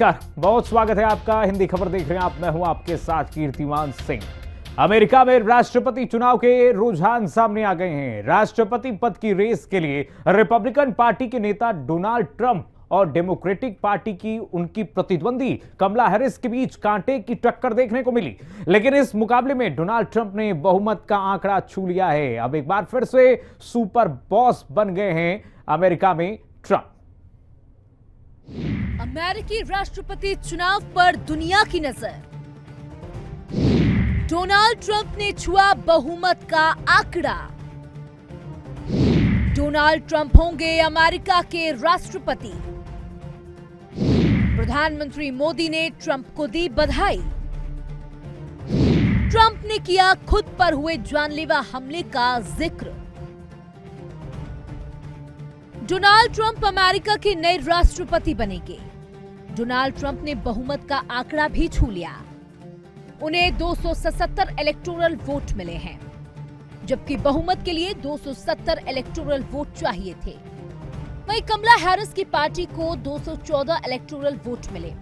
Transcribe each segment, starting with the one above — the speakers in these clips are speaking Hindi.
नमस्कार, बहुत स्वागत है आपका। हिंदी खबर देख रहे हैं आप, मैं हूं आपके साथ कीर्तिमान सिंह। अमेरिका में राष्ट्रपति चुनाव के रुझान सामने आ गए हैं। राष्ट्रपति पद की रेस के लिए रिपब्लिकन पार्टी के नेता डोनाल्ड ट्रंप और डेमोक्रेटिक पार्टी की उनकी प्रतिद्वंदी कमला हैरिस के बीच कांटे की टक्कर देखने को मिली। लेकिन इस मुकाबले में डोनाल्ड ट्रंप ने बहुमत का आंकड़ा छू लिया है। अब एक बार फिर से सुपर बॉस बन गए हैं अमेरिका में ट्रंप। अमेरिकी राष्ट्रपति चुनाव पर दुनिया की नजर। डोनाल्ड ट्रंप ने छुआ बहुमत का आंकड़ा। डोनाल्ड ट्रंप होंगे अमेरिका के राष्ट्रपति। प्रधानमंत्री मोदी ने ट्रंप को दी बधाई। ट्रंप ने किया खुद पर हुए जानलेवा हमले का जिक्र। डोनाल्ड ट्रंप अमेरिका के नए राष्ट्रपति बनेंगे। डोनाल्ड ट्रंप ने बहुमत का आंकड़ा भी छू लिया। उन्हें 277 इलेक्टोरल वोट मिले हैं, जबकि बहुमत के लिए 270 इलेक्टोरल वोट चाहिए थे। वहीं कमला हैरिस की पार्टी को 214 इलेक्टोरल वोट मिले।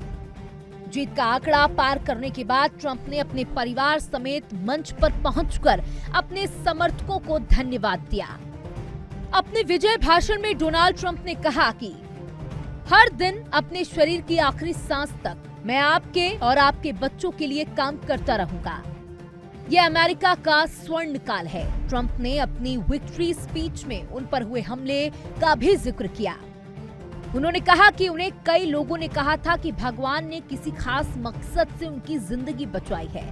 जीत का आंकड़ा पार करने के बाद ट्रंप ने अपने परिवार समेत मंच पर पहुंचकर अपने समर्थकों को धन्यवाद दिया। अपने विजय भाषण में डोनाल्ड ट्रंप ने कहा कि हर दिन अपने शरीर की आखिरी सांस तक मैं आपके और आपके बच्चों के लिए काम करता रहूंगा। यह अमेरिका का स्वर्ण काल है। ट्रंप ने अपनी विक्ट्री स्पीच में उन पर हुए हमले का भी जिक्र किया। उन्होंने कहा कि उन्हें कई लोगों ने कहा था कि भगवान ने किसी खास मकसद से उनकी जिंदगी बचाई है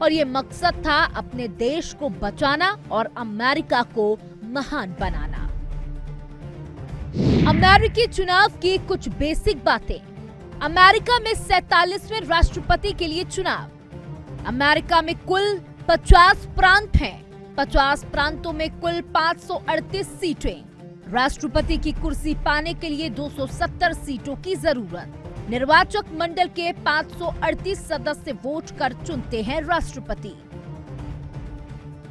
और ये मकसद था अपने देश को बचाना और अमेरिका को महान बनाना। अमेरिकी चुनाव की कुछ बेसिक बातें। अमेरिका में 47वें राष्ट्रपति के लिए चुनाव। अमेरिका में कुल 50 प्रांत हैं। 50 प्रांतों में कुल 538 सीटें। राष्ट्रपति की कुर्सी पाने के लिए 270 सीटों की जरूरत। निर्वाचक मंडल के 538 सदस्य वोट कर चुनते हैं राष्ट्रपति।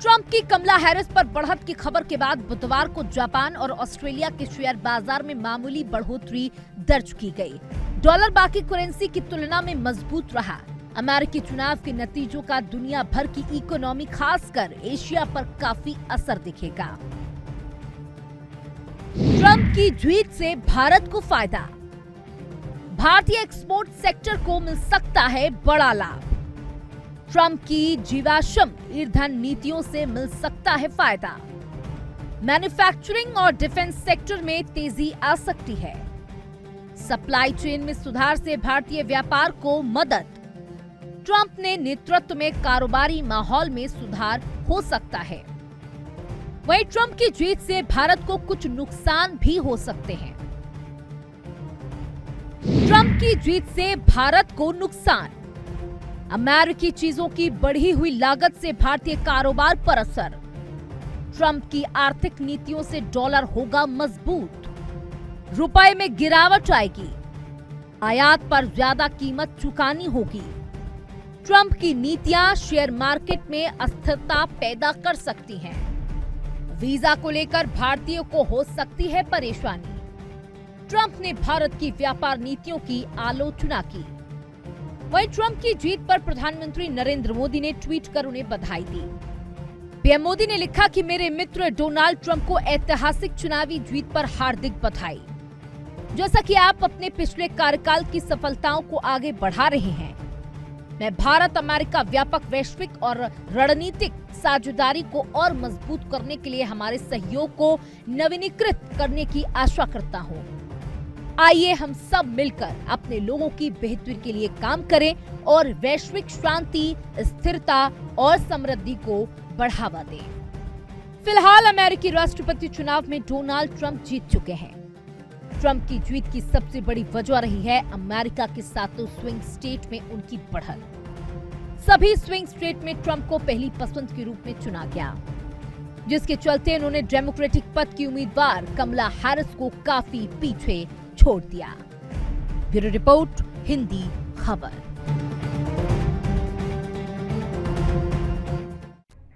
ट्रंप की कमला हैरिस पर बढ़त की खबर के बाद बुधवार को जापान और ऑस्ट्रेलिया के शेयर बाजार में मामूली बढ़ोतरी दर्ज की गई। डॉलर बाकी करेंसी की तुलना में मजबूत रहा। अमेरिकी चुनाव के नतीजों का दुनिया भर की इकोनॉमी, खासकर एशिया पर काफी असर दिखेगा। ट्रंप की जीत से भारत को फायदा। भारतीय एक्सपोर्ट सेक्टर को मिल सकता है बड़ा लाभ। ट्रंप की जीवाश्म ईंधन नीतियों से मिल सकता है फायदा। मैन्युफैक्चरिंग और डिफेंस सेक्टर में तेजी आ सकती है। सप्लाई चेन में सुधार से भारतीय व्यापार को मदद। ट्रंप ने नेतृत्व में कारोबारी माहौल में सुधार हो सकता है। वहीं ट्रंप की जीत से भारत को कुछ नुकसान भी हो सकते हैं। ट्रंप की जीत से भारत को नुकसान। अमेरिकी चीजों की बढ़ी हुई लागत से भारतीय कारोबार पर असर। ट्रंप की आर्थिक नीतियों से डॉलर होगा मजबूत। रुपए में गिरावट आएगी। आयात पर ज्यादा कीमत चुकानी होगी। ट्रंप की नीतियां शेयर मार्केट में अस्थिरता पैदा कर सकती हैं। वीजा को लेकर भारतीयों को हो सकती है परेशानी। ट्रंप ने भारत की व्यापार नीतियों की आलोचना की। वहीं ट्रंप की जीत पर प्रधानमंत्री नरेंद्र मोदी ने ट्वीट कर उन्हें बधाई दी। पीएम मोदी ने लिखा कि मेरे मित्र डोनाल्ड ट्रंप को ऐतिहासिक चुनावी जीत पर हार्दिक बधाई। जैसा कि आप अपने पिछले कार्यकाल की सफलताओं को आगे बढ़ा रहे हैं, मैं भारत अमेरिका व्यापक वैश्विक और रणनीतिक साझेदारी को और मजबूत करने के लिए हमारे सहयोग को नवीनीकृत करने की आशा करता हूँ। आइए हम सब मिलकर अपने लोगों की बेहतरी के लिए काम करें और वैश्विक शांति, स्थिरता और समृद्धि को बढ़ावा दें। फिलहाल अमेरिकी राष्ट्रपति चुनाव में डोनाल्ड ट्रंप जीत चुके हैं। ट्रंप की जीत की सबसे बड़ी वजह रही है अमेरिका के सातों स्विंग स्टेट में उनकी बढ़त। सभी स्विंग स्टेट में ट्रंप को पहली पसंद के रूप में चुना गया, जिसके चलते उन्होंने डेमोक्रेटिक पद की उम्मीदवार कमला हैरिस को काफी पीछे छोड़ दिया। ब्यूरो रिपोर्ट, हिंदी खबर।